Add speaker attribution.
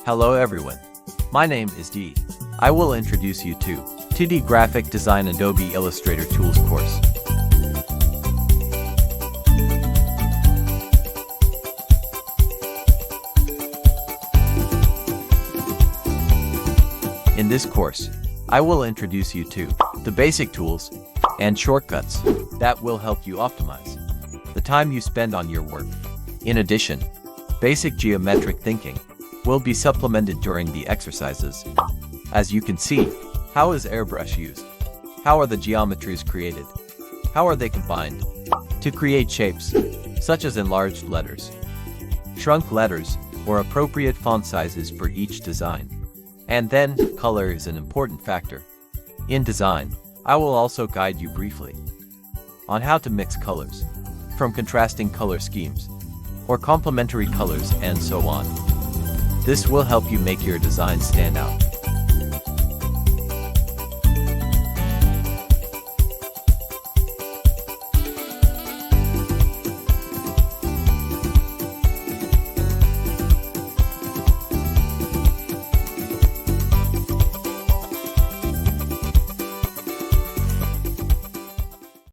Speaker 1: Hello everyone. My name is Dee. I will introduce you to 2D Graphic Design Adobe Illustrator Tools course. In this course, I will introduce you to the basic tools and shortcuts that will help you optimize the time you spend on your work. In addition, basic geometric thinking will be supplemented during the exercises. As you can see, how is airbrush used? How are the geometries created? How are they combined to create shapes, such as enlarged letters, shrunk letters, or appropriate font sizes for each design? And then, color is an important factor. In design, I will also guide you briefly on how to mix colors, from contrasting color schemes, or complementary colors and so on. This will help you make your design stand out.